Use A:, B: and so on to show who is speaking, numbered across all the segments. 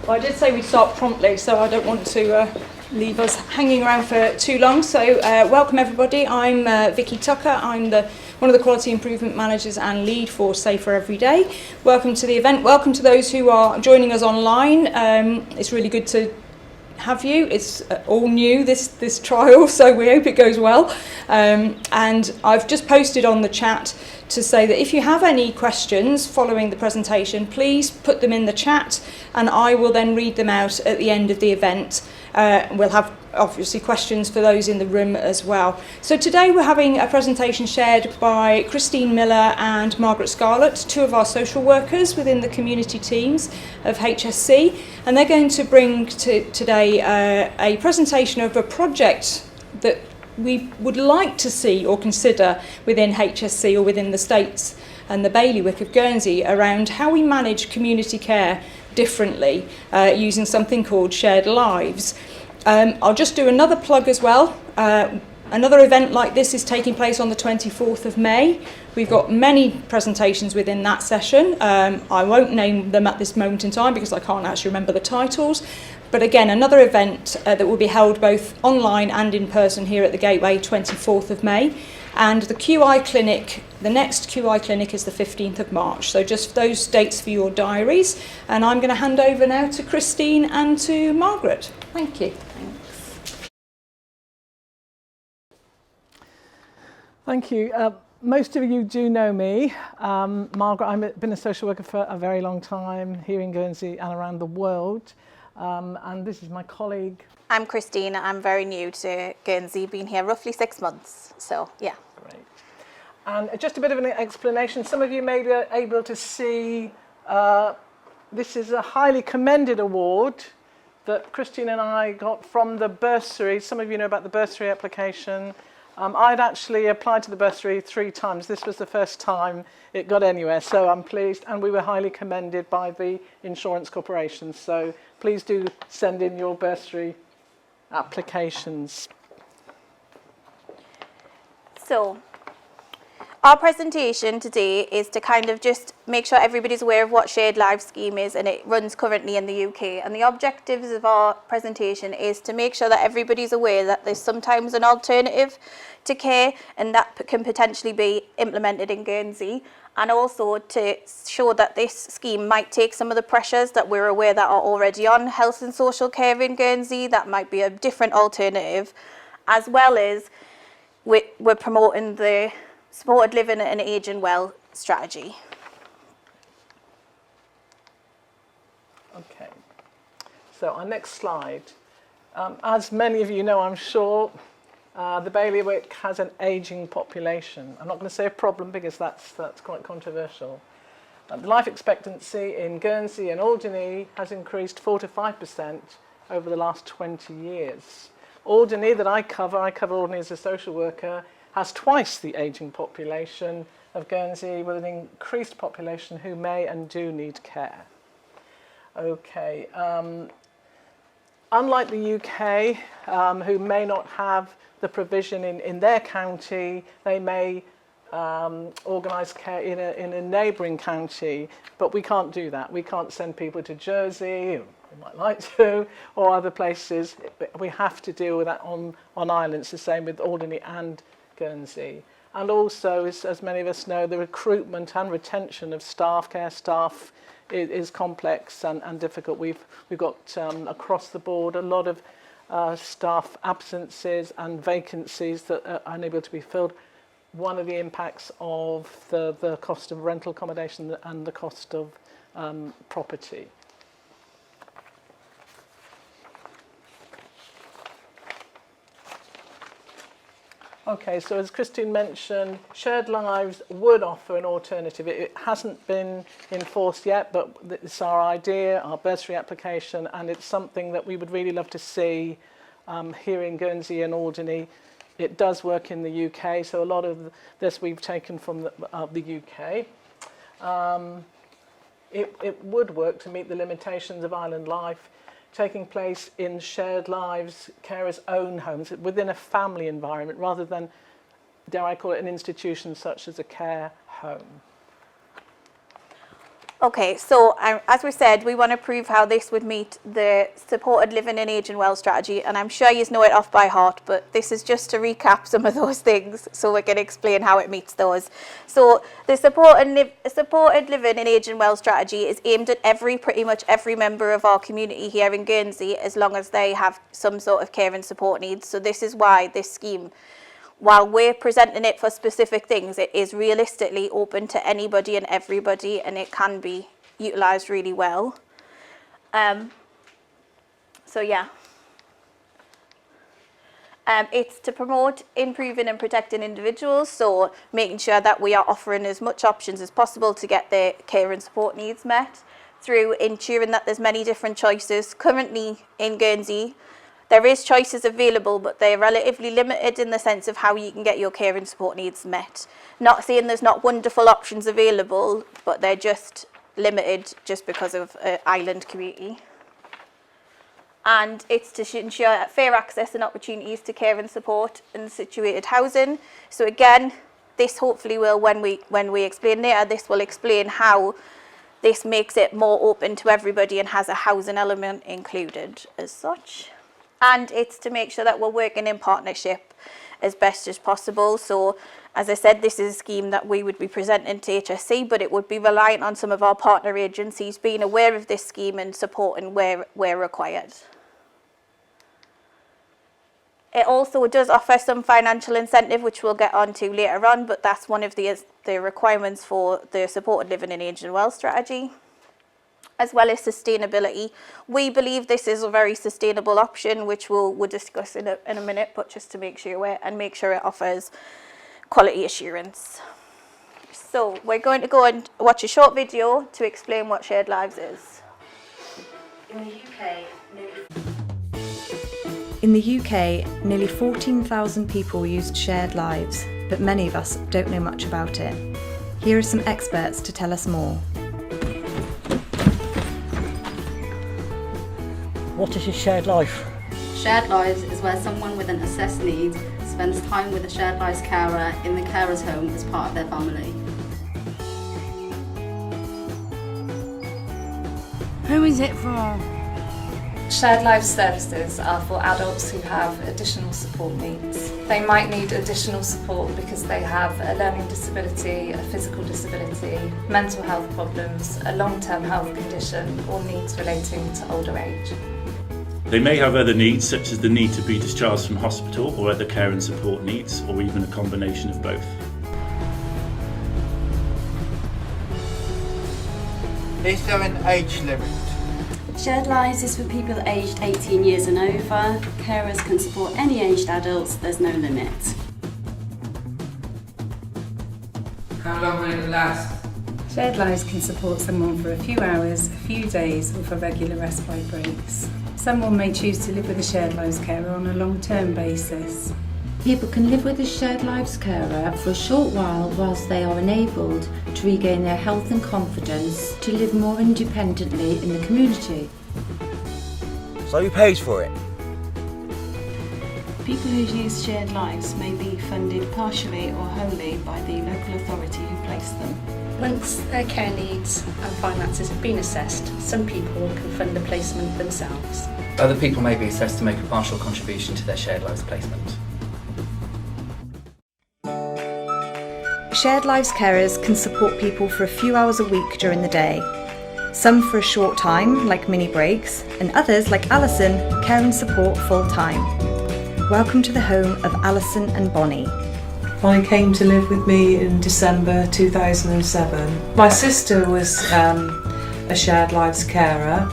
A: Well, I did say we'd start promptly, so I don't want to leave us hanging around for too long. So welcome everybody. I'm Vicky Tucker. I'm one of the Quality Improvement Managers and lead for Safer Every Day. Welcome to the event. Welcome to those who are joining us online. It's really good to have you. It's all new, this trial, so we hope it goes well. And I've just posted on the chat to say that if you have any questions following the presentation, please put them in the chat and I will then read them out at the end of the event. We'll have obviously questions for those in the room as well. So today we're having a presentation shared by Christine Miller and Margaret Scarlett, two of our social workers within the community teams of HSC, and they're going to bring today a presentation of a project that we would like to see or consider within HSC or within the States and the Bailiwick of Guernsey around how we manage community care differently using something called Shared Lives. I'll just do another plug as well. Another event like this is taking place on the 24th of May. We've got many presentations within that session. I won't name them at this moment in time because I can't actually remember the titles. But again, another event that will be held both online and in person here at the Gateway, 24th of May. And the QI clinic, the next QI clinic is the 15th of March. So just those dates for your diaries. And I'm going to hand over now to Christine and to Margaret. Thank you.
B: Thank you. Most of you do know me. Margaret, I've been a social worker for a very long time here in Guernsey and around the world. And this is my colleague.
C: I'm Christine. I'm very new to Guernsey, been here roughly 6 months. So, yeah.
B: Great. And just a bit of an explanation. Some of you may be able to see this is a highly commended award that Christine and I got from the bursary. Some of you know about the bursary application. I'd actually applied to the bursary 3 times. This was the first time it got anywhere, so I'm pleased. And we were highly commended by the insurance corporation. So please do send in your bursary applications.
C: So, our presentation today is to kind of just make sure everybody's aware of what Shared Lives Scheme is, and it runs currently in the UK. And the objectives of our presentation is to make sure that everybody's aware that there's sometimes an alternative to care and that can potentially be implemented in Guernsey, and also to show that this scheme might take some of the pressures that we're aware that are already on health and social care in Guernsey. That might be a different alternative, as well as we're promoting the supported living and ageing well strategy.
B: Okay, so our next slide. As many of you know, I'm sure, the Bailiwick has an ageing population. I'm not going to say a problem because that's quite controversial. The life expectancy in Guernsey and Alderney has increased 4 to 5% over the last 20 years. Alderney that I cover Alderney as a social worker, has twice the ageing population of Guernsey, with an increased population who may and do need care. Okay, unlike the UK, who may not have the provision in their county, they may organise care in a neighbouring county, but we can't do that. We can't send people to Jersey, we might like to, or other places. We have to deal with that on island. It's the same with Alderney and Guernsey. And also, as many of us know, the recruitment and retention of care staff is complex and difficult. We've got across the board a lot of staff absences and vacancies that are unable to be filled. One of the impacts of the cost of rental accommodation and the cost of property. Okay, so as Christine mentioned, Shared Lives would offer an alternative. It hasn't been enforced yet, but it's our idea, our bursary application, and it's something that we would really love to see here in Guernsey and Alderney. It does work in the UK, so a lot of this we've taken from the UK. It would work to meet the limitations of island life, taking place in Shared Lives carers' own homes within a family environment rather than, dare I call it, an institution such as a care home.
C: Okay, so as we said, we want to prove how this would meet the supported living and ageing well strategy, and I'm sure you know it off by heart, but this is just to recap some of those things so we can explain how it meets those. So the supported living and ageing well strategy is aimed at pretty much every member of our community here in Guernsey, as long as they have some sort of care and support needs. So this is why this scheme, while we're presenting it for specific things, it is realistically open to anybody and everybody, and it can be utilised really well. So yeah. It's to promote improving and protecting individuals, so making sure that we are offering as much options as possible to get their care and support needs met, through ensuring that there's many different choices. Currently in Guernsey, there is choices available, but they're relatively limited in the sense of how you can get your care and support needs met. Not saying there's not wonderful options available, but they're just limited just because of island community. And it's to ensure fair access and opportunities to care and support in situated housing. So again, this hopefully will, when we explain later, this will explain how this makes it more open to everybody and has a housing element included as such. And it's to make sure that we're working in partnership as best as possible. So, as I said, this is a scheme that we would be presenting to HSC, but it would be reliant on some of our partner agencies being aware of this scheme and supporting where required. It also does offer some financial incentive, which we'll get onto later on, but that's one of the requirements for the supported living and ageing well strategy. As well as sustainability. We believe this is a very sustainable option, which we'll discuss in a minute, but just to make sure you're aware and make sure it offers quality assurance. So we're going to go and watch a short video to explain what Shared Lives is.
D: In the UK, nearly 14,000 people used Shared Lives, but many of us don't know much about it. Here are some experts to tell us more.
E: What is a shared life?
F: Shared lives is where someone with an assessed need spends time with a shared lives carer in the carer's home as part of their family.
G: Who is it for?
H: Shared life services are for adults who have additional support needs. They might need additional support because they have a learning disability, a physical disability, mental health problems, a long-term health condition, or needs relating to older age.
I: They may have other needs, such as the need to be discharged from hospital or other care and support needs, or even a combination of both.
J: Is there an age limit?
G: Shared Lives is for people aged 18 years and over. Carers can support any aged adults, there's no limit.
J: How long will it last?
K: Shared Lives can support someone for a few hours, a few days, or for regular respite breaks. Someone may choose to live with a Shared Lives carer on a long-term basis.
L: People can live with a Shared Lives carer for a short while whilst they are enabled to regain their health and confidence to live more independently in the community.
J: So who pays for it?
K: People who use Shared Lives may be funded partially or wholly by the local authority who placed them.
M: Once their care needs and finances have been assessed, some people can fund the placement themselves.
N: Other people may be assessed to make a partial contribution to their Shared Lives placement.
D: Shared Lives carers can support people for a few hours a week during the day. Some for a short time, like mini breaks, and others, like Alison, care and support full time. Welcome to the home of Alison and Bonnie.
B: Bonnie came to live with me in December 2007. My sister was a Shared Lives carer,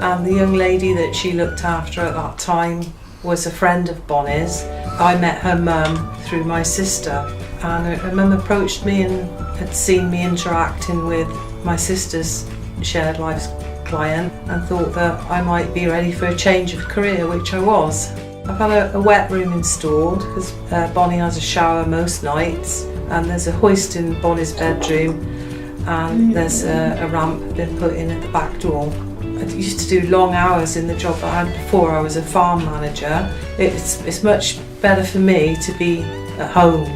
B: and the young lady that she looked after at that time was a friend of Bonnie's. I met her mum through my sister, and her mum approached me and had seen me interacting with my sister's Shared Lives client and thought that I might be ready for a change of career, which I was. I've had a wet room installed because Bonnie has a shower most nights, and there's a hoist in Bonnie's bedroom, and there's a ramp been put in at the back door. I used to do long hours in the job that I had before. I was a farm manager. It's much better for me to be at home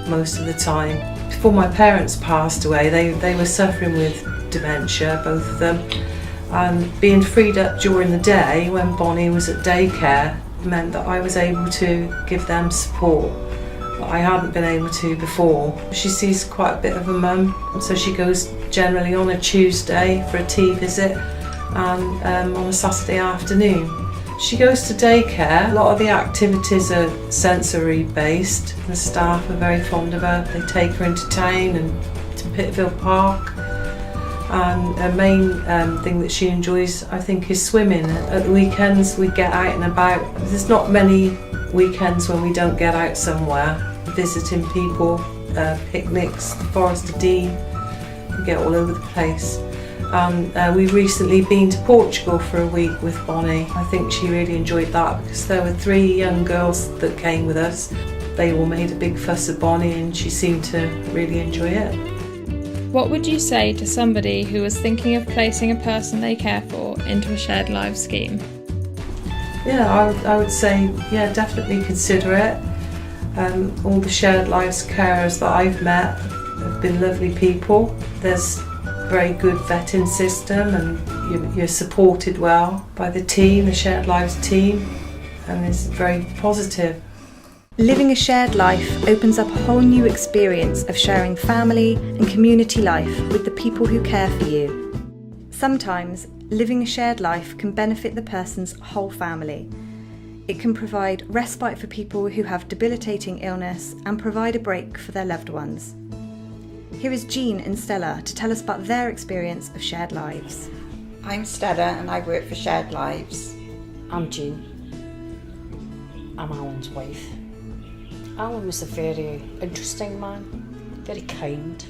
B: most of the time. Before my parents passed away, they were suffering with
O: dementia, both of them. And being freed up during the day when Bonnie was at daycare meant that I was able to give them support that I hadn't been able to before. She sees quite a bit of a mum, so she goes generally on a Tuesday for a tea visit and on a Saturday afternoon. She goes to daycare. A lot of the activities are sensory based. The staff are very fond of her. They take her into town and to Pittville Park. And her main thing that she enjoys, I think, is swimming. At the weekends we get out and about. There's not many weekends when we don't get out somewhere, visiting people, picnics, the Forest of Dean. We get all over the place. We've recently been to Portugal for a week with Bonnie. I think she really enjoyed that because there were 3 young girls that came with us. They all made a big fuss of Bonnie and she seemed to really enjoy it.
P: What would you say to somebody who was thinking of placing a person they care for into a shared lives scheme?
O: Yeah, I would say, yeah, definitely consider it. All the shared lives carers that I've met have been lovely people. There's a very good vetting system and you're supported well by the team, the shared lives team, and it's very positive.
D: Living a shared life opens up a whole new experience of sharing family and community life with the people who care for you. Sometimes, living a shared life can benefit the person's whole family. It can provide respite for people who have debilitating illness and provide a break for their loved ones. Here is Jean and Stella to tell us about their experience of shared lives.
Q: I'm Stella and I work for Shared Lives.
E: I'm Jean. I'm Alan's wife. Alan was a very interesting man, very kind,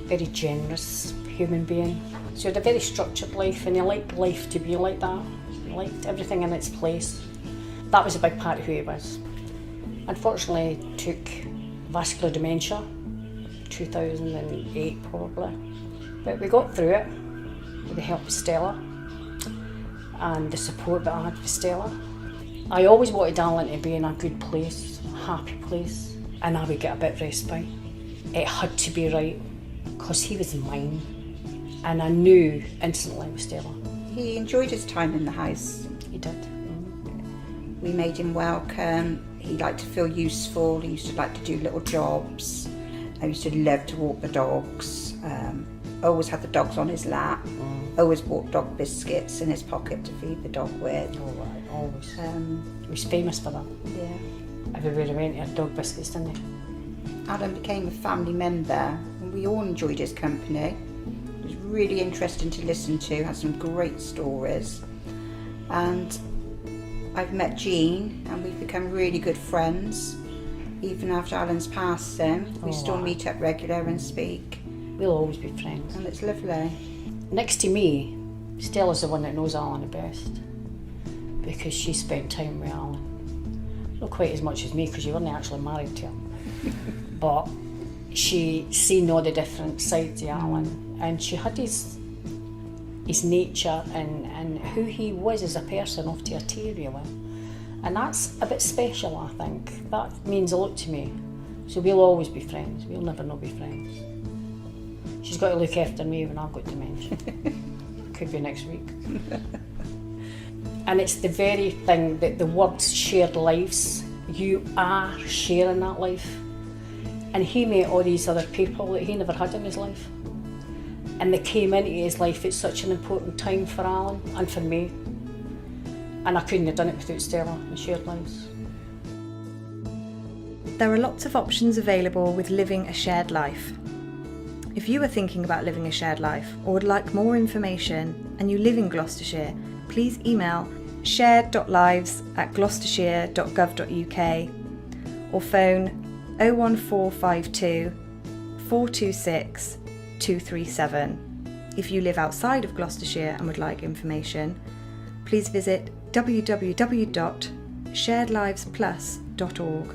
E: very generous human being. So he had a very structured life and he liked life to be like that. He liked everything in its place. That was a big part of who he was. Unfortunately, he took vascular dementia, 2008 probably. But we got through it with the help of Stella and the support that I had for Stella. I always wanted Alan to be in a good place, a happy place, and I would get a bit of respite. It had to be right, because he was mine, and I knew instantly with Stella.
Q: He enjoyed his time in the house.
E: He did.
Q: We made him welcome. He liked to feel useful. He used to like to do little jobs. I used to love to walk the dogs. Always had the dogs on his lap. Always bought dog biscuits in his pocket to feed the dog with.
E: Oh, right, always. He was famous for that.
Q: Yeah.
E: Everywhere he went, he had dog biscuits, didn't he?
Q: Alan became a family member and we all enjoyed his company. It was really interesting to listen to, had some great stories. And I've met Jean and we've become really good friends. Even after Alan's passing, we still meet up regular and speak.
E: We'll always be friends.
Q: And it's lovely.
E: Next to me, Stella's the one that knows Alan the best, because she spent time with Alan. Not quite as much as me, because you weren't actually married to him. But she seen all the different sides of Alan, and she had his nature and who he was as a person off to a T, really. And that's a bit special, I think. That means a lot to me. So we'll always be friends. We'll never not be friends. She's got to look after me when I've got dementia. Could be next week. And it's the very thing that the words shared lives, you are sharing that life. And he met all these other people that he never had in his life. And they came into his life at such an important time for Alan and for me. And I couldn't have done it without Stella and Shared Lives.
D: There are lots of options available with living a shared life. If you are thinking about living a shared life or would like more information and you live in Gloucestershire, please email shared.lives@gloucestershire.gov.uk or phone 01452 426 237. If you live outside of Gloucestershire and would like information, please visit www.sharedlivesplus.org.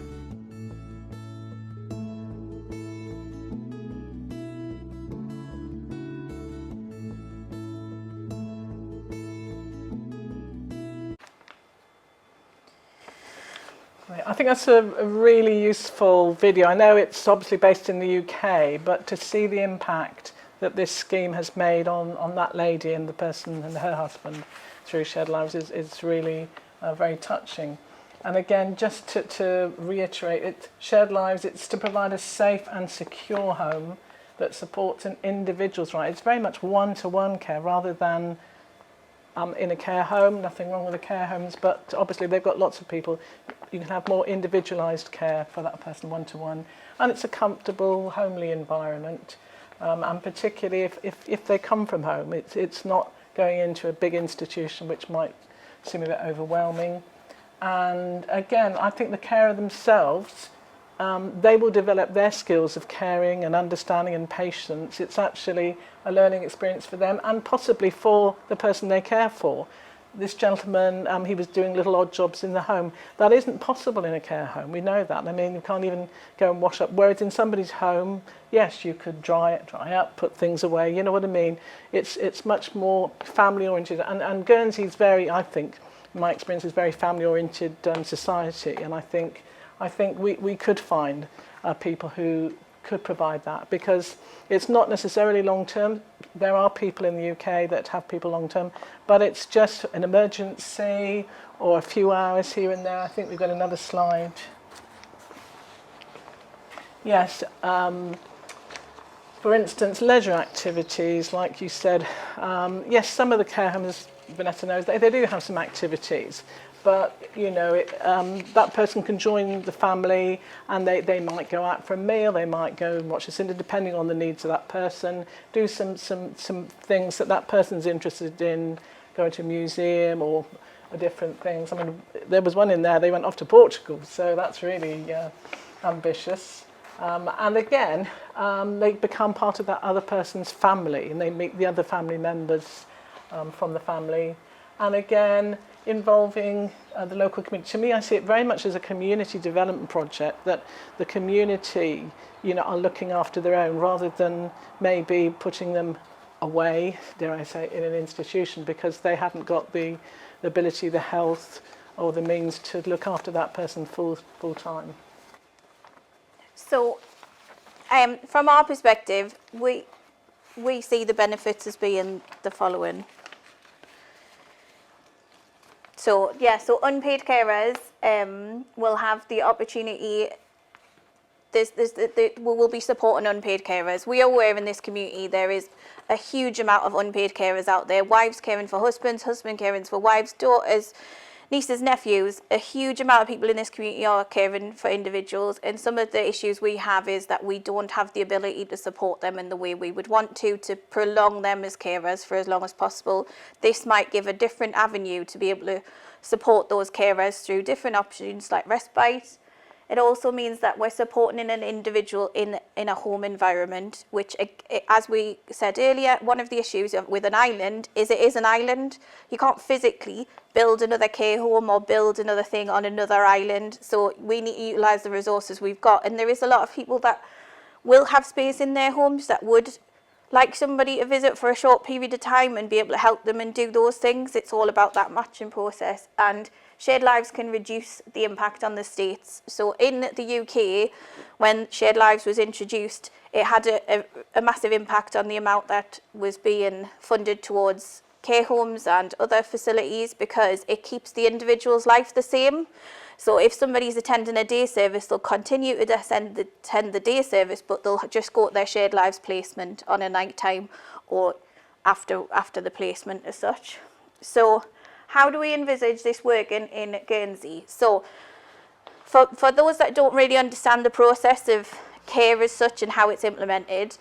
B: I think that's a really useful video. I know it's obviously based in the UK, but to see the impact that this scheme has made on that lady and the person and her husband through Shared Lives is really very touching. And again, just to reiterate, Shared Lives, it's to provide a safe and secure home that supports an individual's right. It's very much one-to-one care rather than in a care home. Nothing wrong with the care homes, but obviously they've got lots of people. You can have more individualised care for that person one-to-one. And it's a comfortable, homely environment. And particularly if they come from home, it's not going into a big institution which might seem a bit overwhelming. And again, I think the carer themselves, they will develop their skills of caring and understanding and patience. It's actually a learning experience for them and possibly for the person they care for. This gentleman, he was doing little odd jobs in the home. That isn't possible in a care home. We know that. I mean, you can't even go and wash up. Whereas in somebody's home, yes, you could dry up, put things away. You know what I mean? It's much more family oriented. And Guernsey's very, I think, my experience is very family oriented society. And I think we could find people who could provide that, because it's not necessarily long term. There are people in the UK that have people long term, but it's just an emergency or a few hours here and there. I think we've got another slide. Yes, for instance, leisure activities, like you said. Yes, some of the care homes, Vanessa knows, they do have some activities. But, you know, that person can join the family and they might go out for a meal, they might go and watch a cinema, depending on the needs of that person, do some things that person's interested in, go to a museum or different things. I mean, there was one in there, they went off to Portugal, so that's really ambitious. And again, they become part of that other person's family and they meet the other family members from the family. And again, involving the local community. To me, I see it very much as a community development project, that the community, you know, are looking after their own rather than maybe putting them away, dare I say, in an institution because they haven't got the ability, the health or the means to look after that person full time.
C: So, from our perspective, we see the benefits as being the following. So, yeah, so unpaid carers will have the opportunity, we will be supporting unpaid carers. We are aware in this community there is a huge amount of unpaid carers out there, wives caring for husbands, husband caring for wives, daughters, nieces, nephews. A huge amount of people in this community are caring for individuals, and some of the issues we have is that we don't have the ability to support them in the way we would want to prolong them as carers for as long as possible. This might give a different avenue to be able to support those carers through different options like respite. It also means that we're supporting an individual in a home environment, which, as we said earlier, one of the issues with an island is it is an island. You can't physically build another care home or build another thing on another island. So we need to utilise the resources we've got. And there is a lot of people that will have space in their homes that would like somebody to visit for a short period of time and be able to help them and do those things. It's all about that matching process. And Shared Lives can reduce the impact on the states. So in the UK, when Shared Lives was introduced, it had a massive impact on the amount that was being funded towards care homes and other facilities, because it keeps the individual's life the same. So if somebody's attending a day service, they'll continue to attend the day service, but they'll just go to their Shared Lives placement on a night time or after the placement as such. So how do we envisage this working in Guernsey? So for those that don't really understand the process of care as such and how it's implemented,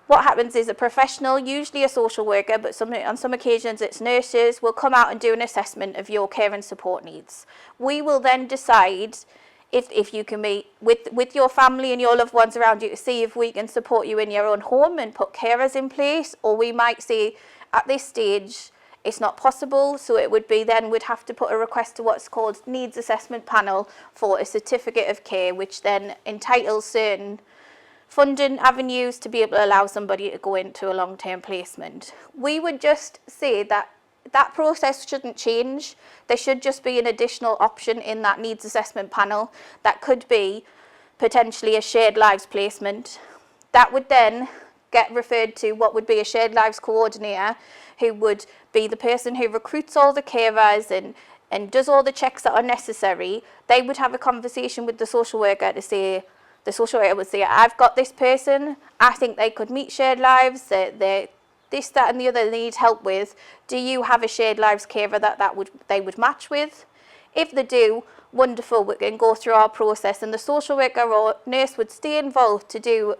C: what happens is a professional, usually a social worker, but on some occasions it's nurses, will come out and do an assessment of your care and support needs. We will then decide if you can be with your family and your loved ones around you to see if we can support you in your own home and put carers in place, or we might say at this stage it's not possible, so it would be then we'd have to put a request to what's called needs assessment panel for a certificate of care, which then entitles certain funding avenues to be able to allow somebody to go into a long-term placement. We would just say that that process shouldn't change. There should just be an additional option in that needs assessment panel that could be potentially a Shared Lives placement. That would then get referred to what would be a shared lives coordinator, who would be the person who recruits all the carers and does all the checks that are necessary. They would have a conversation with the social worker to say, the social worker would say, I've got this person, I think they could meet shared lives, they're this, that and the other they need help with. Do you have a shared lives carer that they would match with? If they do, wonderful, we can go through our process, and the social worker or nurse would stay involved to do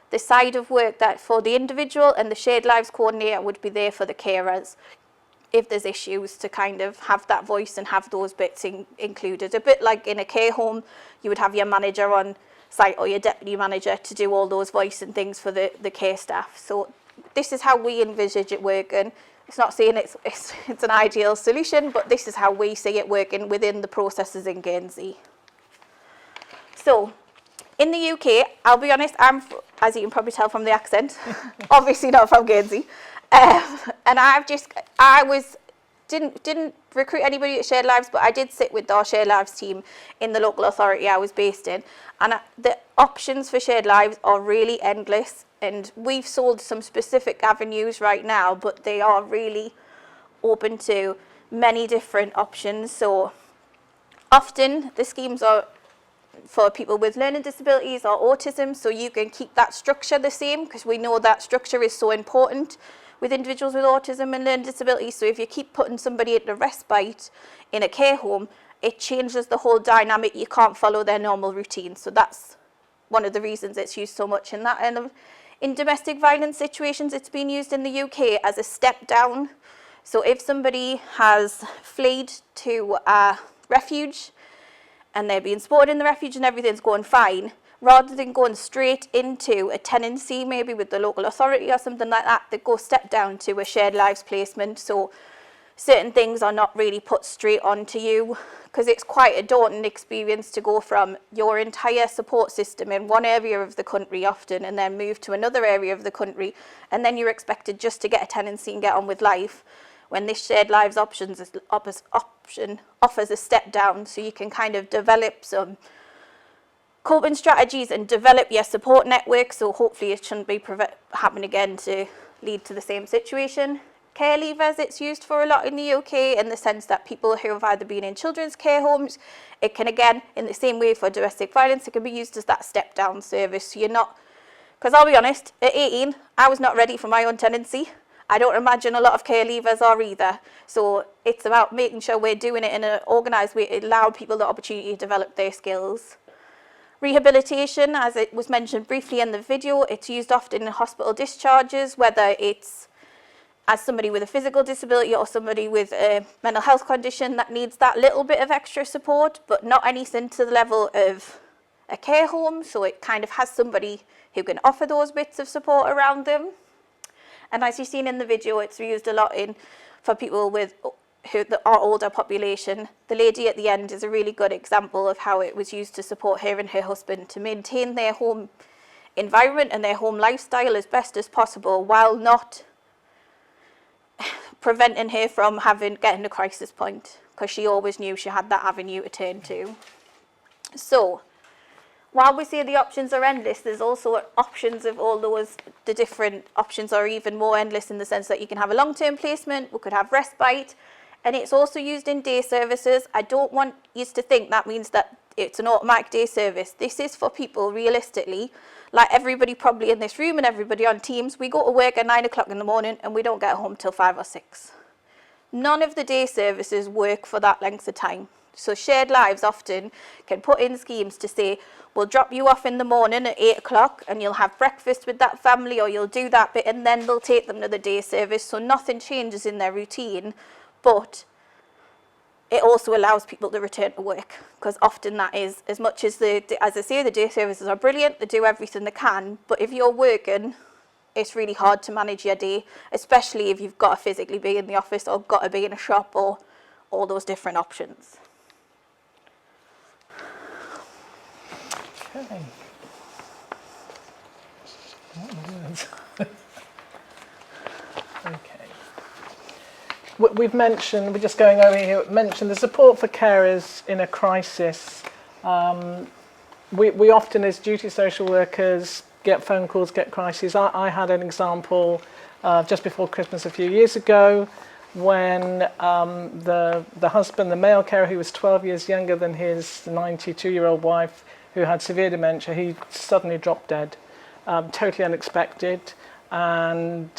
C: the side of work that for the individual, and the shared lives coordinator would be there for the carers if there's issues, to kind of have that voice and have those bits included. A bit like in a care home, you would have your manager on site or your deputy manager to do all those voice and things for the care staff. So this is how we envisage it working. It's not saying it's an ideal solution, but this is how we see it working within the processes in Guernsey. So, in the UK, I'll be honest, I'm, as you can probably tell from the accent, obviously not from Guernsey, and didn't recruit anybody at Shared Lives, but I did sit with our Shared Lives team in the local authority I was based in, and the options for Shared Lives are really endless. And we've sold some specific avenues right now, but they are really open to many different options. So often the schemes are for people with learning disabilities or autism, so you can keep that structure the same, because we know that structure is so important with individuals with autism and learning disabilities. So if you keep putting somebody into respite in a care home, it changes the whole dynamic. You can't follow their normal routine. So that's one of the reasons it's used so much in that. And in domestic violence situations, it's been used in the UK as a step down. So if somebody has fled to a refuge and they're being supported in the refuge and everything's going fine, rather than going straight into a tenancy, maybe with the local authority or something like that, they go step down to a shared lives placement. So certain things are not really put straight onto you, because it's quite a daunting experience to go from your entire support system in one area of the country often, and then move to another area of the country, and then you're expected just to get a tenancy and get on with life, when this shared lives option offers a step down, so you can kind of develop some coping strategies and develop your support network. So hopefully it shouldn't be happen again to lead to the same situation. Care leavers, it's used for a lot in the UK, in the sense that people who have either been in children's care homes, it can, again, in the same way for domestic violence, it can be used as that step down service. So you're not, because I'll be honest, at 18, I was not ready for my own tenancy. I don't imagine a lot of care leavers are either. So it's about making sure we're doing it in an organised way to allow people the opportunity to develop their skills. Rehabilitation, as it was mentioned briefly in the video, it's used often in hospital discharges, whether it's as somebody with a physical disability or somebody with a mental health condition that needs that little bit of extra support, but not anything to the level of a care home. So it kind of has somebody who can offer those bits of support around them. And as you've seen in the video, it's used a lot for people with our older population. The lady at the end is a really good example of how it was used to support her and her husband to maintain their home environment and their home lifestyle as best as possible, while not preventing her from getting a crisis point, because she always knew she had that avenue to turn to. So while we say the options are endless, there's also options of all those. The different options are even more endless, in the sense that you can have a long-term placement, we could have respite, and it's also used in day services. I don't want you to think that means that it's an automatic day service. This is for people, realistically, like everybody probably in this room and everybody on Teams, we go to work at 9 o'clock in the morning and we don't get home till 5 or 6. None of the day services work for that length of time. So Shared Lives often can put in schemes to say, we'll drop you off in the morning at 8 o'clock and you'll have breakfast with that family, or you'll do that bit, and then they'll take them to the day service. So nothing changes in their routine, but it also allows people to return to work, because often that is, as much as as I say, the day services are brilliant, they do everything they can, but if you're working, it's really hard to manage your day, especially if you've got to physically be in the office or got to be in a shop, or all those different options.
B: Okay. Okay. We've mentioned, we're just going over here, mentioned the support for carers in a crisis. We often, as duty social workers, get phone calls, get crises. I had an example just before Christmas a few years ago when the husband, the male carer, who was 12 years younger than his 92-year-old wife, who had severe dementia, he suddenly dropped dead, totally unexpected. And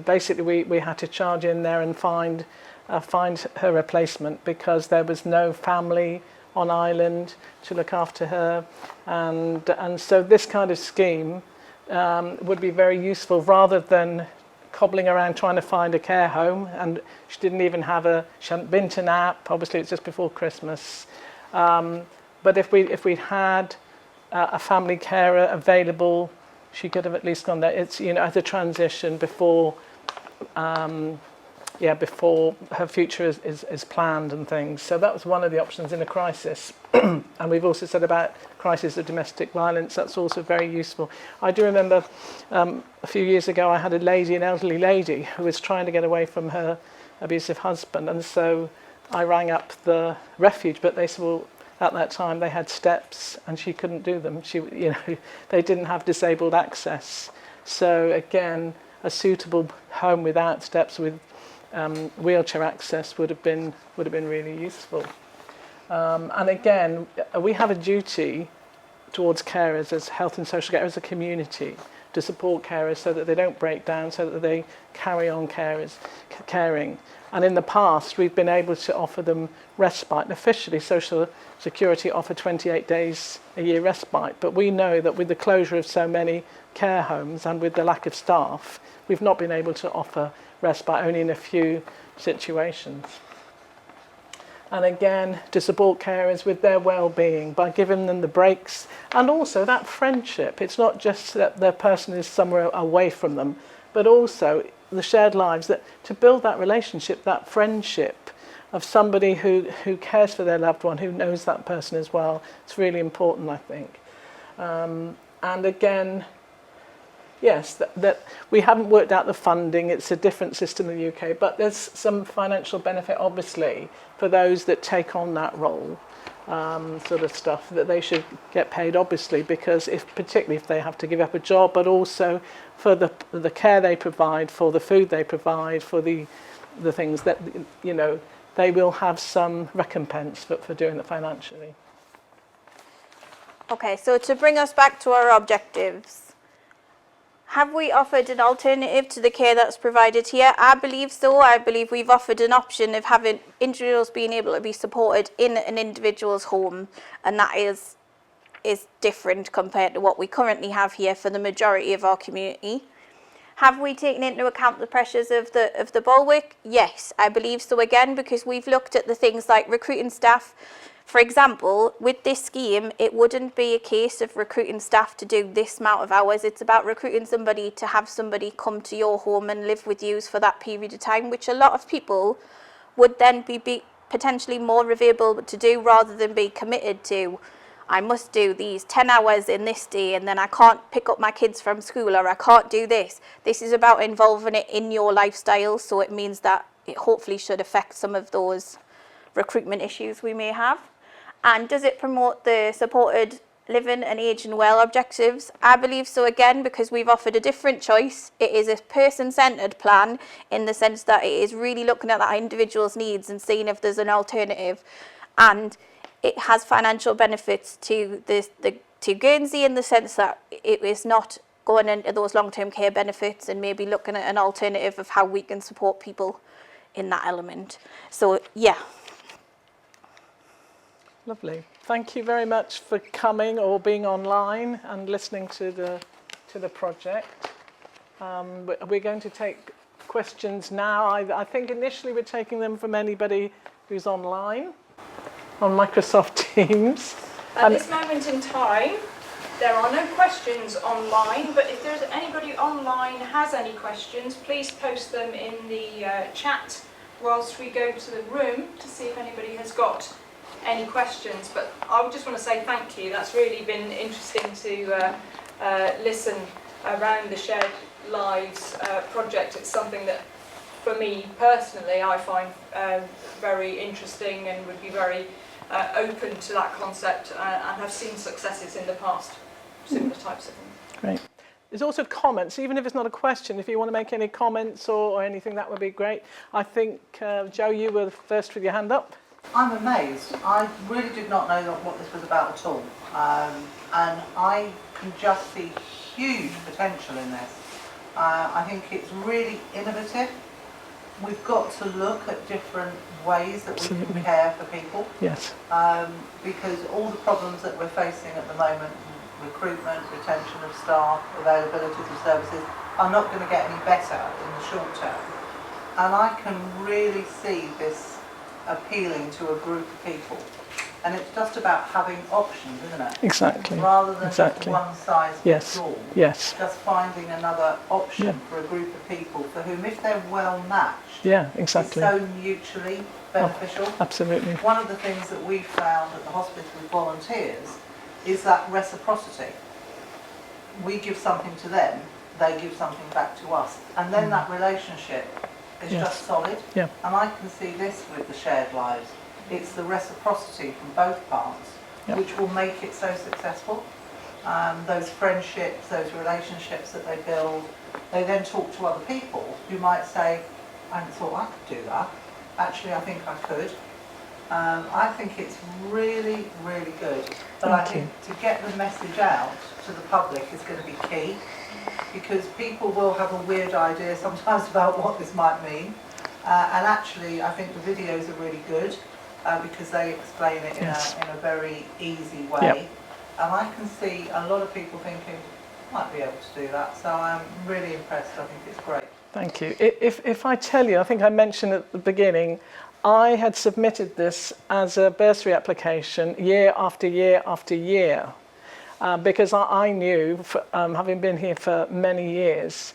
B: basically we had to charge in there and find her replacement because there was no family on island to look after her, and so this kind of scheme would be very useful rather than cobbling around trying to find a care home. And she hadn't been to NAP, obviously it's just before Christmas, but if we'd had a family carer available, she could have at least gone there. It's, you know, as a transition before before her future is planned and things. So that was one of the options in a crisis. And we've also said about crisis of domestic violence, that's also very useful. I do remember a few years ago I had an elderly lady who was trying to get away from her abusive husband, and so I rang up the refuge, but they said, well, at that time they had steps and she couldn't do them. They didn't have disabled access. So again, a suitable home without steps with wheelchair access would have been really useful. And again, we have a duty towards carers as health and social care as a community to support carers so that they don't break down, so that they carry on caring. And in the past, we've been able to offer them respite. And officially, Social Security offer 28 days a year respite. But we know that with the closure of so many care homes and with the lack of staff, we've not been able to offer respite, only in a few situations. And again, to support carers with their well-being by giving them the breaks and also that friendship. It's not just that the person is somewhere away from them, but also the shared lives, that to build that relationship, that friendship of somebody who cares for their loved one, who knows that person as well. It's really important, I think. And again, yes, that we haven't worked out the funding. It's a different system in the UK, but there's some financial benefit, obviously, for those that take on that role, sort of stuff, that they should get paid, obviously, because particularly if they have to give up a job, but also for the care they provide, for the food they provide, for the things that, you know, they will have some recompense for doing it financially.
C: Okay, so to bring us back to our objectives, have we offered an alternative to the care that's provided here? I believe so. I believe we've offered an option of having individuals being able to be supported in an individual's home, and that is different compared to what we currently have here for the majority of our community. Have we taken into account the pressures of the Bailiwick? Yes, I believe so again, because we've looked at the things like recruiting staff. For example, with this scheme, it wouldn't be a case of recruiting staff to do this amount of hours. It's about recruiting somebody to have somebody come to your home and live with you for that period of time, which a lot of people would then be potentially more available to do rather than be committed to. I must do these 10 hours in this day and then I can't pick up my kids from school, or I can't do this. This is about involving it in your lifestyle, so it means that it hopefully should affect some of those recruitment issues we may have. And does it promote the supported living and aging well objectives? I believe so again, because we've offered a different choice. It is a person-centred plan in the sense that it is really looking at that individual's needs and seeing if there's an alternative. And it has financial benefits to Guernsey in the sense that it is not going into those long-term care benefits and maybe looking at an alternative of how we can support people in that element. So, yeah.
B: Lovely. Thank you very much for coming or being online and listening to the project. We're going to take questions now. I think initially we're taking them from anybody who's online on Microsoft Teams.
A: At this moment in time, there are no questions online, but if there's anybody online has any questions, please post them in the chat whilst we go to the room to see if anybody has got any questions. But I would just want to say thank you. That's really been interesting to listen around the Shared Lives project. It's something that, for me personally, I find very interesting and would be very open to that concept, and have seen successes in the past, similar types of things.
B: Great. There's also comments, even if it's not a question. If you want to make any comments or anything, that would be great. I think, Joe, you were the first with your hand up.
R: I'm amazed. I really did not know what this was about at all. And I can just see huge potential in this. I think it's really innovative. We've got to look at different ways that we can care for people.
B: Yes.
R: Because all the problems that we're facing at the moment, recruitment, retention of staff, availability of services, are not going to get any better in the short term. And I can really see this appealing to a group of people. And it's just about having options, isn't it?
B: Exactly.
R: Rather than just one size fits all.
B: Yes.
R: Just finding another option for a group of people for whom, if they're well matched, it's so mutually beneficial.
B: Oh, absolutely.
R: One of the things that we found at the hospice with volunteers is that reciprocity. We give something to them, they give something back to us, and then that relationship is just solid.
B: Yeah.
R: And I can see this with the shared lives. It's the reciprocity from both parts which will make it so successful. Those friendships, those relationships that they build, they then talk to other people who might say, I hadn't thought I could do that. Actually, I think I could. I think it's really, really good. But I think to get the message out to the public is going to be key, because people will have a weird idea sometimes about what this might mean. And actually, I think the videos are really good because they explain it in a very easy way.
B: Yep.
R: And I can see a lot of people thinking, I might be able to do that. So I'm really impressed. I think it's great.
B: Thank you. If I tell you, I think I mentioned at the beginning, I had submitted this as a bursary application year after year after year because I knew, having been here for many years,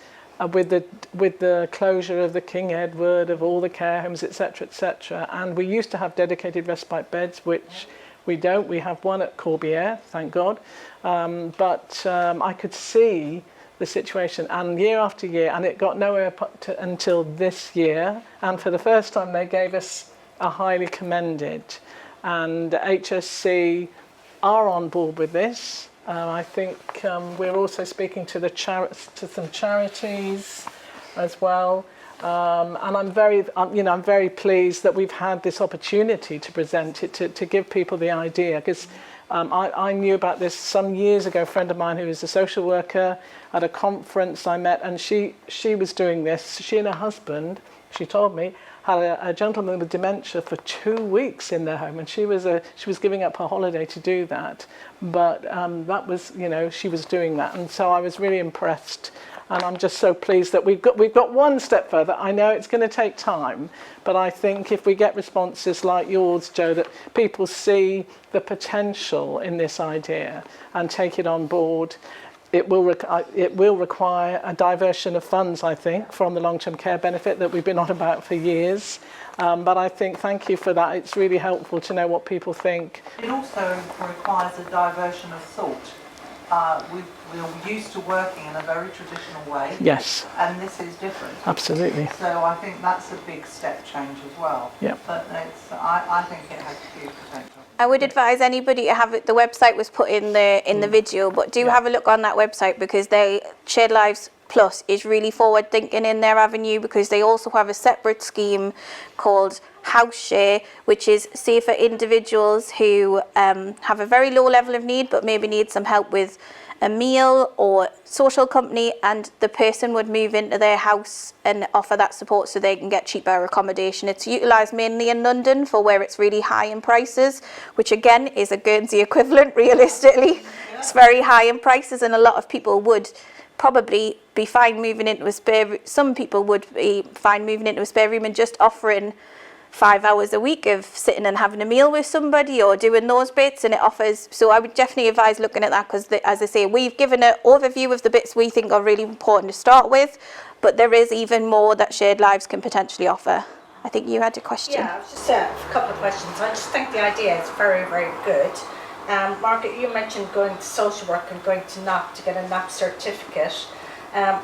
B: with the closure of the King Edward, of all the care homes, etc., and we used to have dedicated respite beds, which we don't. We have one at Corbière, thank God, but I could see the situation, and year after year, and it got nowhere until this year, and for the first time they gave us a highly commended, and HSC are on board with this. I think we're also speaking to some charities as well, and I'm very pleased that we've had this opportunity to present it, to give people the idea, because I knew about this some years ago. A friend of mine who is a social worker, at a conference I met, and she was doing this. She and her husband, she told me, had a gentleman with dementia for 2 weeks in their home, and she was giving up her holiday to do that. But that was, she was doing that, and so I was really impressed. And I'm just so pleased that we've got one step further. I know it's going to take time, but I think if we get responses like yours, Joe, that people see the potential in this idea and take it on board, it will require a diversion of funds, I think, from the long-term care benefit that we've been on about for years. But I think, thank you for that. It's really helpful to know what people think.
R: It also requires a diversion of thought. We're used to working in a very traditional way.
B: Yes.
R: And this is different.
B: Absolutely.
R: So I think that's a big step change as well.
B: Yep.
R: But I think it has huge potential.
C: I would advise anybody to have it. The website was put in the video, but do have a look on that website, because Shared Lives Plus is really forward thinking in their avenue, because they also have a separate scheme called House Share, which is say for individuals who have a very low level of need but maybe need some help with a meal or social company, and the person would move into their house and offer that support so they can get cheaper accommodation. It's utilised mainly in London for where it's really high in prices, which again is a Guernsey equivalent realistically. It's very high in prices, and a lot of people would probably be fine moving into a spare room. Some people would be fine moving into a spare room and just offering 5 hours a week of sitting and having a meal with somebody or doing those bits, and it offers. So I would definitely advise looking at that, because as I say, we've given an overview of the bits we think are really important to start with, but there is even more that Shared Lives can potentially offer. I think you had a question.
S: Yeah, just a couple of questions. I just think the idea is very, very good. Margaret, you mentioned going to social work and going to NAP to get a NAP certificate.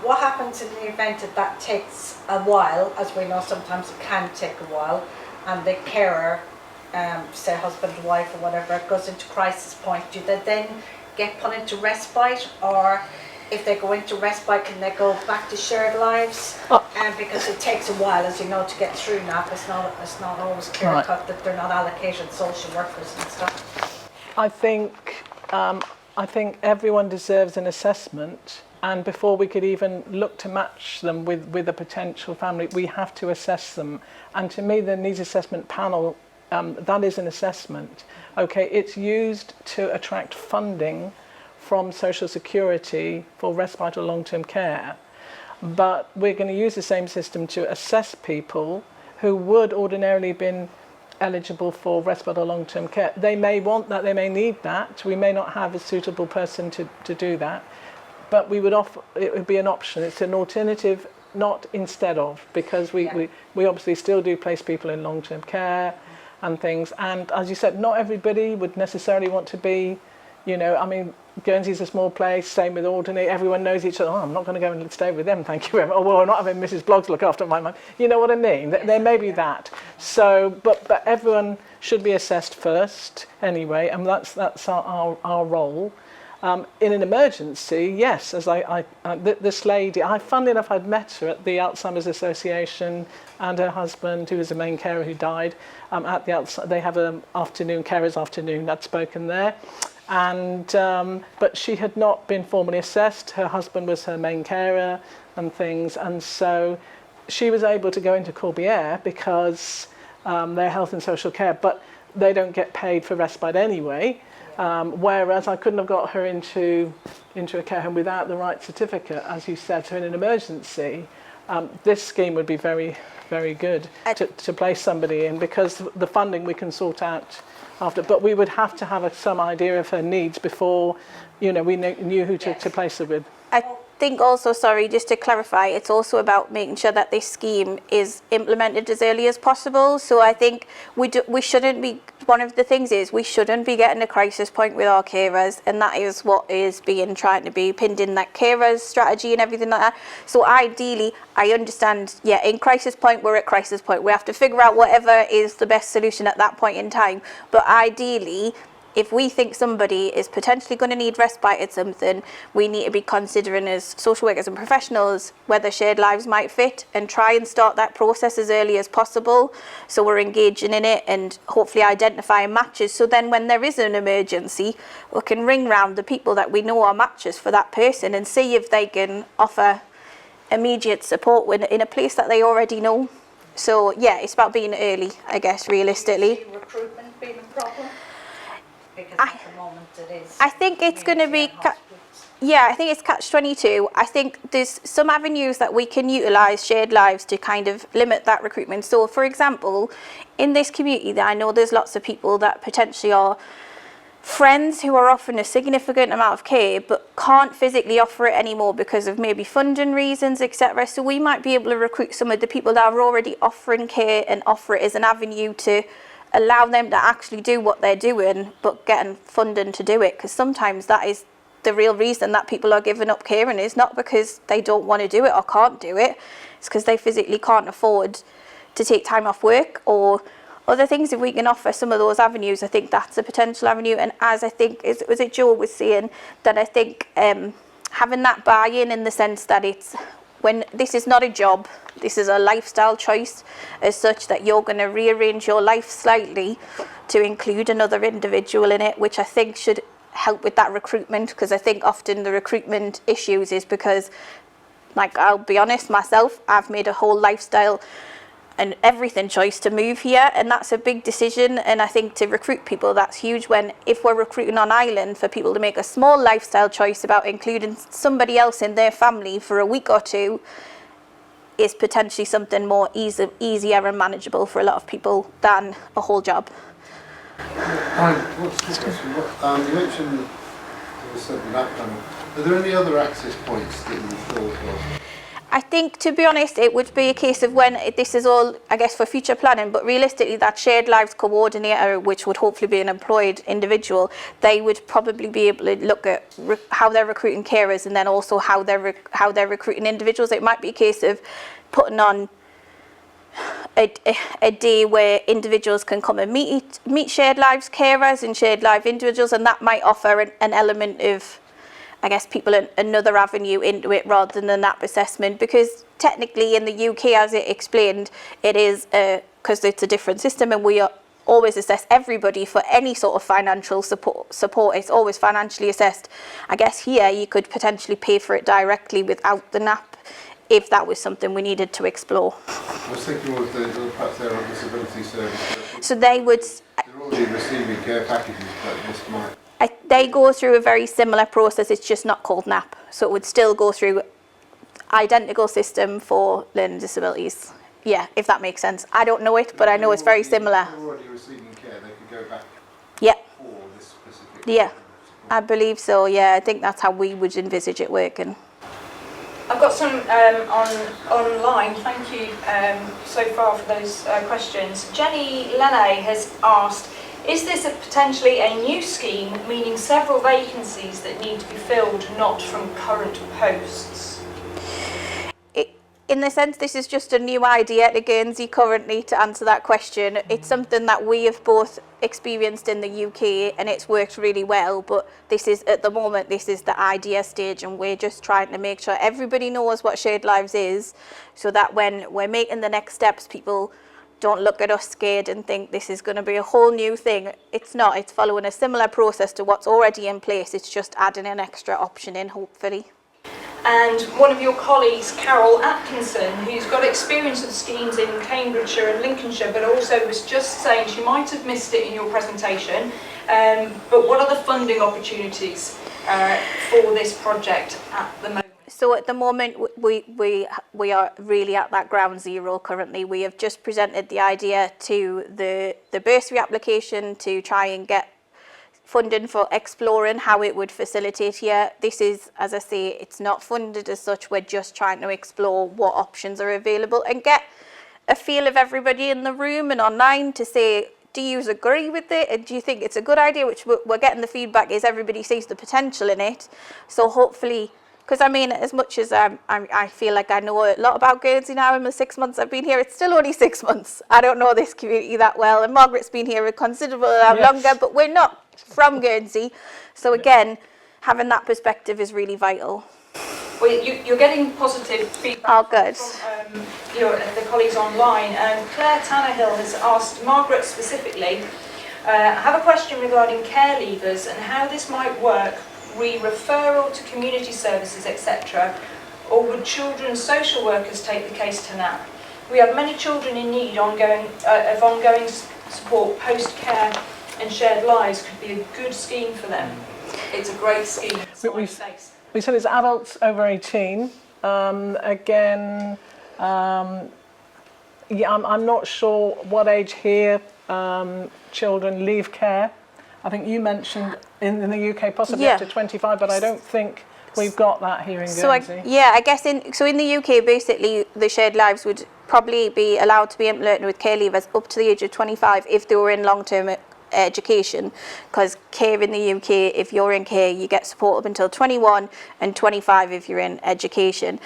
S: What happens in the event that takes a while? As we know, sometimes it can take a while, and the carer, say husband, wife or whatever, goes into crisis point. Do they then get put into respite, or if they go into respite, can they go back to shared lives? And because it takes a while, as you know, to get through NAP, it's not always clear cut that they're not allocated social workers and stuff.
B: I think everyone deserves an assessment, and before we could even look to match them with a potential family, we have to assess them. And to me, the needs assessment panel, that is an assessment. Okay, it's used to attract funding from Social Security for respite or long-term care, but we're going to use the same system to assess people who would ordinarily been eligible for respite or long-term care. They may want that, they may need that. We may not have a suitable person to do that, but we would offer, it would be an option. It's an alternative, not instead of, because we obviously still do place people in long-term care and things. And as you said, not everybody would necessarily want to be, you know, I mean, Guernsey's a small place, same with Alderney, everyone knows each other. Oh, I'm not going to go and stay with them, thank you very much. Oh, well, we're not having Mrs. Bloggs look after my mum. You know what I mean? There may be that. So, but everyone should be assessed first anyway, and that's our role. In an emergency, yes, as this lady, funnily enough, I'd met her at the Alzheimer's Association, and her husband, who was the main carer who died, at the outside. They have an afternoon, carers afternoon, I'd spoken there. And but she had not been formally assessed. Her husband was her main carer and things, and so she was able to go into Corbière because they're health and social care, but they don't get paid for respite anyway. Whereas I couldn't have got her into a care home without the right certificate, as you said. So in an emergency, this scheme would be very, very good to place somebody in, because the funding we can sort out after, but we would have to have some idea of her needs before, you know, we knew who to place her with.
C: I think also, sorry, just to clarify, it's also about making sure that this scheme is implemented as early as possible. So I think we shouldn't be, one of the things is we shouldn't be getting a crisis point with our carers, and that is what is being trying to be pinned in that carers strategy and everything like that. So ideally, I understand, yeah, in crisis point, we're at crisis point. We have to figure out whatever is the best solution at that point in time. But ideally, if we think somebody is potentially going to need respite at something, we need to be considering as social workers and professionals whether shared lives might fit, and try and start that process as early as possible. So we're engaging in it and hopefully identifying matches. So then when there is an emergency, we can ring round the people that we know are matches for that person and see if they can offer immediate support in a place that they already know. So yeah, it's about being early, I guess, realistically.
S: Do you see recruitment being a problem? Because at the moment it is.
C: I think it's going to be, yeah, I think it's catch-22. I think there's some avenues that we can utilise shared lives to kind of limit that recruitment. So, for example, in this community, I know there's lots of people that potentially are friends who are offering a significant amount of care but can't physically offer it anymore because of maybe funding reasons, etc. So we might be able to recruit some of the people that are already offering care and offer it as an avenue to allow them to actually do what they're doing, but getting funding to do it, because sometimes that is the real reason that people are giving up caring, is not because they don't want to do it or can't do it, it's because they physically can't afford to take time off work or other things. If we can offer some of those avenues, I think that's a potential avenue. And as I think, was it Joe was saying, that I think having that buy-in in the sense that it's, when this is not a job, this is a lifestyle choice as such, that you're going to rearrange your life slightly to include another individual in it, which I think should help with that recruitment, because I think often the recruitment issues is because, like, I'll be honest, myself, I've made a whole lifestyle and everything choice to move here, and that's a big decision. And I think to recruit people, that's huge. When if we're recruiting on island, for people to make a small lifestyle choice about including somebody else in their family for a week or two is potentially something more easier and manageable for a lot of people than a whole job.
T: Hi, what's the question? You mentioned there was something that kind of, are there any other access points that you thought of?
C: I think, to be honest, it would be a case of when this is all, I guess, for future planning, but realistically that shared lives coordinator, which would hopefully be an employed individual, they would probably be able to look at how they're recruiting carers, and then also how they're recruiting individuals. It might be a case of putting on a day where individuals can come and meet shared lives carers and shared life individuals, and that might offer an element of I guess, people another avenue into it rather than a NAP assessment, because technically in the UK, as it explained, it is, because it's a different system and we always assess everybody for any sort of financial support. It's always financially assessed. I guess here you could potentially pay for it directly without the NAP if that was something we needed to explore.
T: I was thinking of perhaps they're on disability service.
C: So they would...
T: They're already receiving care packages, but this might...
C: They go through a very similar process, it's just not called NAP. So it would still go through identical system for learning disabilities. Yeah, if that makes sense. I don't know it, but I know it's very similar.
T: If they're already receiving care, they could go back for this specific...
C: Yeah, I believe so, yeah. I think that's how we would envisage it working.
A: I've got some online. Thank you so far for those questions. Jenny Lene has asked, is this potentially a new scheme, meaning several vacancies that need to be filled, not from current posts?
C: In the sense, this is just a new idea to Guernsey currently to answer that question. It's something that we have both experienced in the UK and it's worked really well, but this is, at the moment, this is the idea stage and we're just trying to make sure everybody knows what Shared Lives is, so that when we're making the next steps, people don't look at us scared and think this is going to be a whole new thing. It's not. It's following a similar process to what's already in place. It's just adding an extra option in, hopefully.
A: And one of your colleagues, Carol Atkinson, who's got experience of schemes in Cambridgeshire and Lincolnshire, but also was just saying she might have missed it in your presentation, but what are the funding opportunities for this project at the moment?
C: So at the moment, we are really at that ground zero currently. We have just presented the idea to the bursary application to try and get funding for exploring how it would facilitate here. This is, as I say, it's not funded as such. We're just trying to explore what options are available and get a feel of everybody in the room and online to say, do you agree with it? And do you think it's a good idea? Which we're getting the feedback is everybody sees the potential in it. So hopefully, because I mean, as much as I feel like I know a lot about Guernsey now in the 6 months I've been here, it's still only 6 months. I don't know this community that well, and Margaret's been here a considerable amount longer, but we're not from Guernsey. So again, having that perspective is really vital.
A: Well, you're getting positive feedback from the colleagues online. Claire Tannehill has asked Margaret specifically, I have a question regarding care leavers and how this might work, re-referral to community services, etc. Or would children's social workers take the case to NAP? We have many children in need of ongoing support post-care, and Shared Lives could be a good scheme for them. It's a great scheme.
B: We said it's adults over 18. Again, I'm not sure what age here children leave care. I think you mentioned in the UK possibly up to 25, but I don't think we've got that here in Guernsey.
C: I guess in the UK, basically, the Shared Lives would probably be allowed to be implemented with care leavers up to the age of 25 if they were in long-term education, because care in the UK, if you're in care, you get support up until 21 and 25 if you're in education.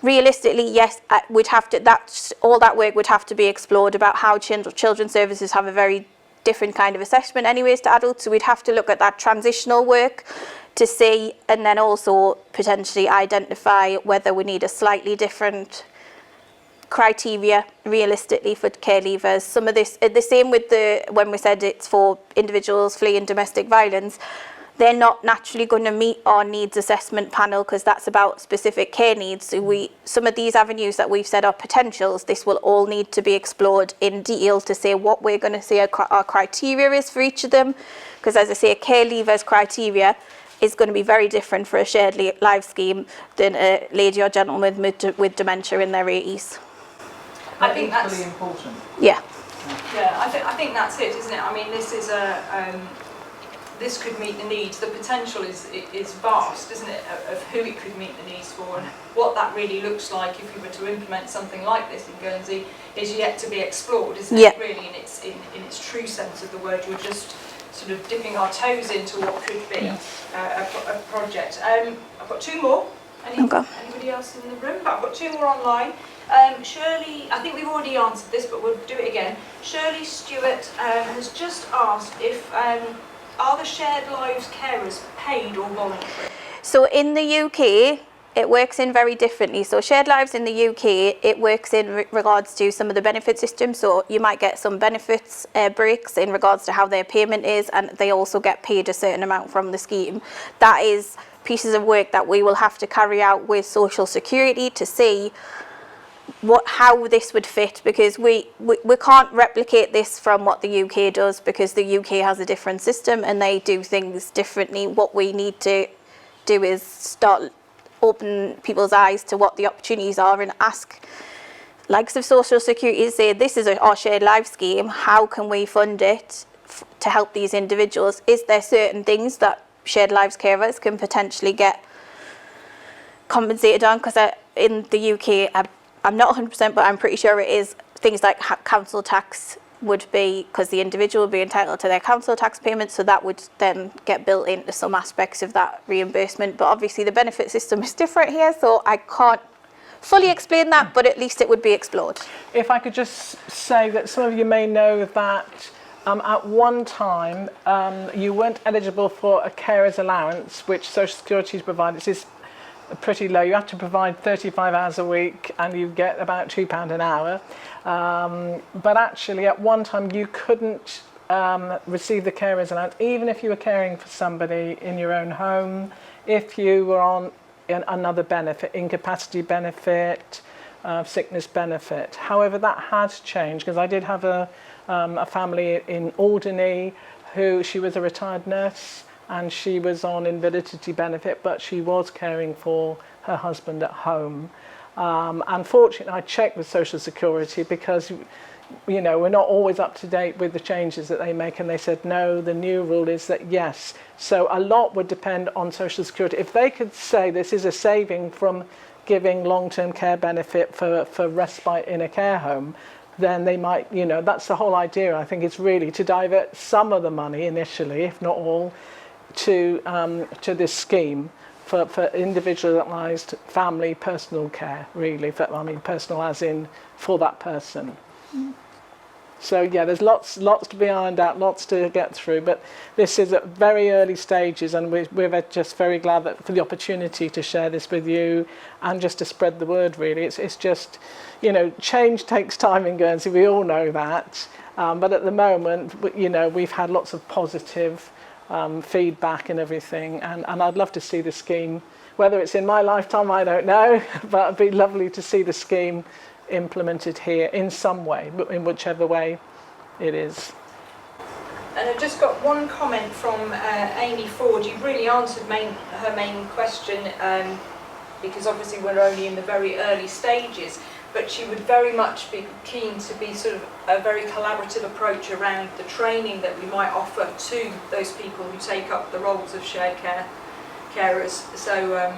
C: Realistically, yes, we'd have to. All that work would have to be explored about how children's services have a very different kind of assessment anyways to adults, so we'd have to look at that transitional work to see, and then also potentially identify whether we need a slightly different criteria realistically for care leavers. Some of this, the same with when we said it's for individuals fleeing domestic violence, they're not naturally going to meet our needs assessment panel because that's about specific care needs. So some of these avenues that we've said are potentials, this will all need to be explored in detail to say what we're going to say our criteria is for each of them. Because as I say, a care leaver's criteria is going to be very different for a Shared Lives scheme than a lady or gentleman with dementia in their 80s.
A: I think that's
B: really important.
C: Yeah.
A: Yeah, I think that's it, isn't it? I mean, this is this could meet the needs. The potential is vast, isn't it, of who it could meet the needs for, and what that really looks like if we were to implement something like this in Guernsey is yet to be explored, isn't it? Really, in its true sense of the word. You're just sort of dipping our toes into what could be a project. I've got two more. Anybody else in the room? But I've got two more online. Shirley, I think we've already answered this, but we'll do it again. Shirley Stewart has just asked if are the Shared Lives carers paid or voluntary?
C: So in the UK, it works in very differently. So shared lives in the UK, it works in regards to some of the benefit systems. So you might get some benefits breaks in regards to how their payment is, and they also get paid a certain amount from the scheme. That is pieces of work that we will have to carry out with Social Security to see how this would fit, because we can't replicate this from what the UK does, because the UK has a different system and they do things differently. What we need to do is start open people's eyes to what the opportunities are and ask likes of Social Security to say, this is our shared life scheme, how can we fund it to help these individuals? Is there certain things that shared lives carers can potentially get compensated on? Because in the UK, I'm not 100%, but I'm pretty sure it is things like council tax would be, because the individual would be entitled to their council tax payments, so that would then get built into some aspects of that reimbursement. But obviously the benefit system is different here, so I can't fully explain that, but at least it would be explored.
B: If I could just say that some of you may know that at one time you weren't eligible for a carer's allowance, which Social Security provides. This is pretty low. You have to provide 35 hours a week and you get about £2 an hour. But actually at one time you couldn't receive the carer's allowance, even if you were caring for somebody in your own home, if you were on another benefit, incapacity benefit, sickness benefit. However, that has changed, because I did have a family in Alderney who, she was a retired nurse, and she was on invalidity benefit, but she was caring for her husband at home. Unfortunately, I checked with Social Security, because you know, we're not always up to date with the changes that they make, and they said no, the new rule is that yes. So a lot would depend on Social Security. If they could say this is a saving from giving long-term care benefit for respite in a care home, then they might, you know, that's the whole idea. I think it's really to divert some of the money initially, if not all, to this scheme for individualised family personal care, really. I mean, personal as in for that person. So yeah, there's lots to be ironed out, lots to get through, but this is at very early stages, and we're just very glad that for the opportunity to share this with you and just to spread the word, really. It's just, you know, change takes time in Guernsey, we all know that, but at the moment, you know, we've had lots of positive feedback and everything, and I'd love to see the scheme, whether it's in my lifetime, I don't know, but it'd be lovely to see the scheme implemented here in some way, in whichever way it is.
A: And I've just got one comment from Amy Ford. You really answered her main question, because obviously we're only in the very early stages, but she would very much be keen to be sort of a very collaborative approach around the training that we might offer to those people who take up the roles of shared carers. So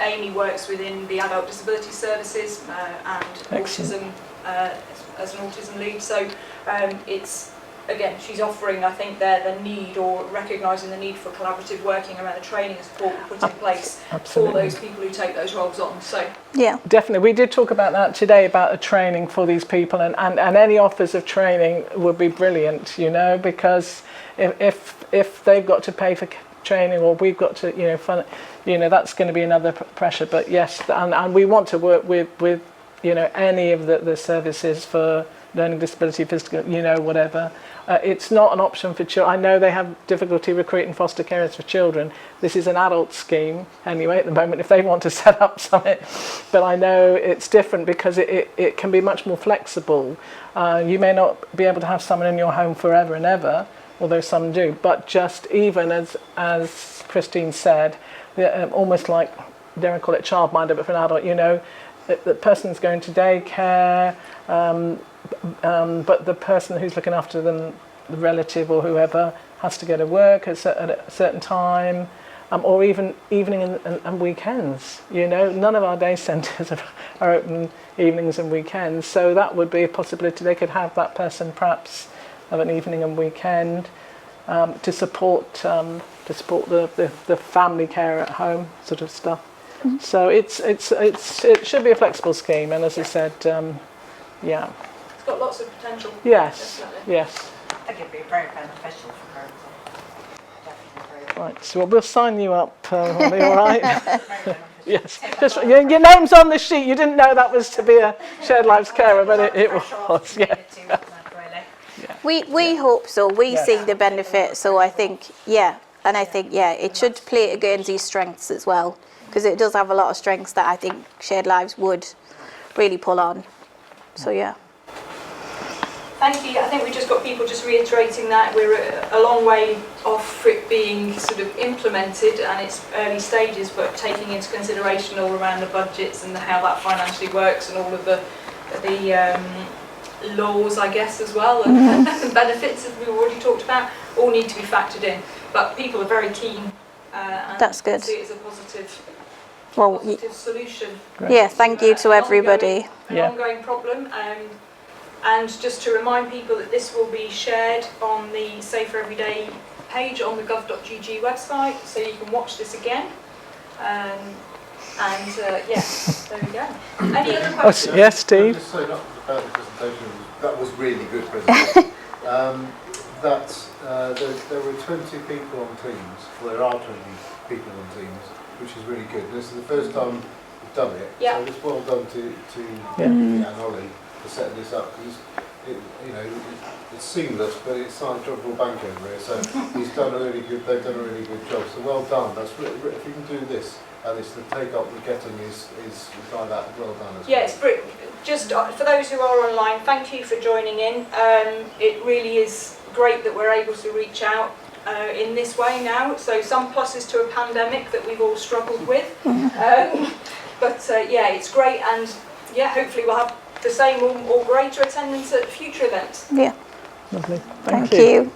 A: Amy works within the Adult Disability Services and autism as an autism lead. So it's, again, she's offering, I think, the need, or recognising the need for collaborative working around the training and support put in place for those people who take those roles on. So
C: yeah,
B: definitely, we did talk about that today, about the training for these people, and any offers of training would be brilliant, you know, because if they've got to pay for training, or we've got to, that's going to be another pressure. But yes, and we want to work with any of the services for learning disability, physical, whatever. It's not an option for children. I know they have difficulty recruiting foster carers for children. This is an adult scheme anyway at the moment, if they want to set up something. But I know it's different, because it can be much more flexible. You may not be able to have someone in your home forever and ever, although some do, but just even as Christine said, almost like, dare I call it childminder, but for an adult, the person's going to daycare, but the person who's looking after them, the relative or whoever, has to go to work at a certain time, or even evening and weekends. None of our day centres are open evenings and weekends, so that would be a possibility. They could have that person perhaps of an evening and weekend to support the family care at home sort of stuff. Mm-hmm. So it should be a flexible scheme, and as I said, yeah.
A: It's got lots of potential.
B: Yes,
A: definitely.
B: Yes.
S: I think it'd be very beneficial for her. Definitely very
B: Right, so we'll sign you up, Holly, all right? Yes, just, your name's on the sheet. You didn't know that was to be a Shared Lives carer, but it was, yeah.
C: We hope so. We see the benefit, so I think, and I think, it should play to Guernsey's strengths as well, because it does have a lot of strengths that I think Shared Lives would really pull on. So, yeah.
A: Thank you. I think we just got people just reiterating that we're a long way off for it being sort of implemented and it's early stages, but taking into consideration all around the budgets and how that financially works and all of the laws, I guess, as well, and the benefits that we've already talked about, all need to be factored in. But people are very keen and
C: that's good.
A: see it as a positive solution.
C: Yeah, thank you to everybody.
A: An ongoing problem. And just to remind people that this will be shared on the Safer Everyday page on the gov.gg website, so you can watch this again. There we go. Any other questions?
B: Yes, Steve.
T: Just say not about the presentation. That was really good presentation. There were 20 people on Teams. Well, there are 20 people on Teams, which is really good. This is the first time we've done it, so it's well done to and Ollie for setting this up, because it's seamless, but it's like John Bank over here. So they've done a really good job. So well done. That's really, if you can do this, and it's the take up we're getting is like that. Well done.
A: It's just for those who are online, thank you for joining in. It really is great that we're able to reach out in this way now. So some pluses to a pandemic that we've all struggled with. It's great, and hopefully we'll have the same or greater attendance at future events.
B: Lovely.
C: Thank you.